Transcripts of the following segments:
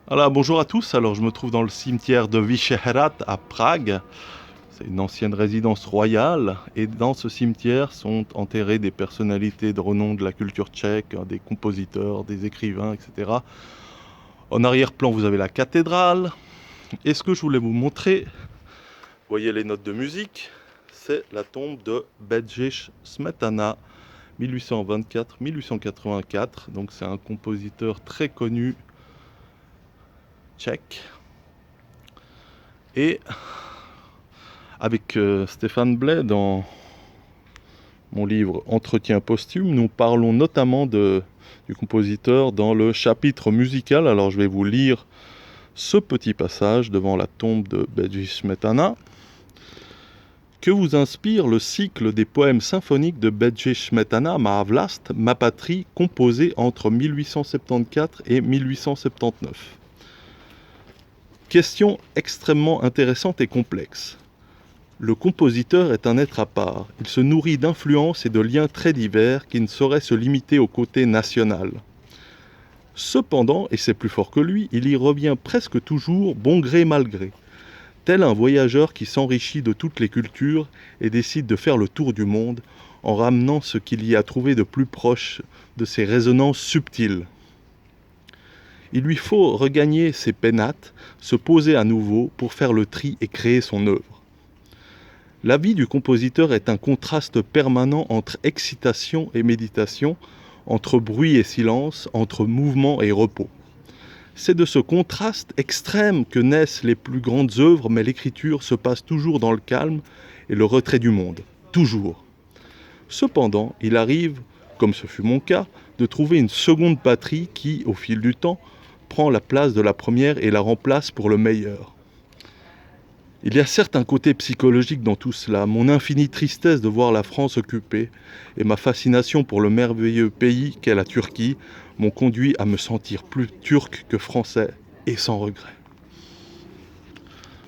Alors, bonjour à tous. Alors, je me trouve dans le cimetière de Vyšehrad à Prague. C'est une ancienne résidence royale. Et dans ce cimetière sont enterrés des personnalités de renom de la culture tchèque, des compositeurs, des écrivains, etc. En arrière-plan, vous avez la cathédrale. Et ce que je voulais vous montrer, vous voyez les notes de musique, c'est la tombe de Bedřich Smetana, 1824-1884. Donc, c'est un compositeur très connu tchèque. Et avec Stéphane Blais, dans mon livre Entretien posthume, nous parlons notamment du compositeur dans le chapitre musical. Alors je vais vous lire ce petit passage devant la tombe de Bedřich Smetana. Que vous inspire le cycle des poèmes symphoniques de Bedřich Smetana, Ma vlast, ma patrie, composé entre 1874 et 1879? Question extrêmement intéressante et complexe. Le compositeur est un être à part. Il se nourrit d'influences et de liens très divers qui ne sauraient se limiter au côté national. Cependant, et c'est plus fort que lui, il y revient presque toujours bon gré mal gré, tel un voyageur qui s'enrichit de toutes les cultures et décide de faire le tour du monde en ramenant ce qu'il y a trouvé de plus proche de ses résonances subtiles. Il lui faut regagner ses pénates, se poser à nouveau pour faire le tri et créer son œuvre. La vie du compositeur est un contraste permanent entre excitation et méditation, entre bruit et silence, entre mouvement et repos. C'est de ce contraste extrême que naissent les plus grandes œuvres, mais l'écriture se passe toujours dans le calme et le retrait du monde. Toujours. Cependant, il arrive, comme ce fut mon cas, de trouver une seconde patrie qui, au fil du temps, prend la place de la première et la remplace pour le meilleur. Il y a certes un côté psychologique dans tout cela. Mon infinie tristesse de voir la France occupée et ma fascination pour le merveilleux pays qu'est la Turquie m'ont conduit à me sentir plus turc que français et sans regret.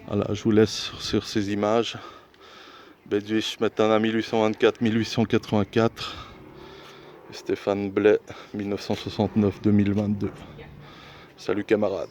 Voilà, je vous laisse sur ces images. Bedřich Smetana 1824-1884, Stéphane Blais 1969-2022. Salut camarades.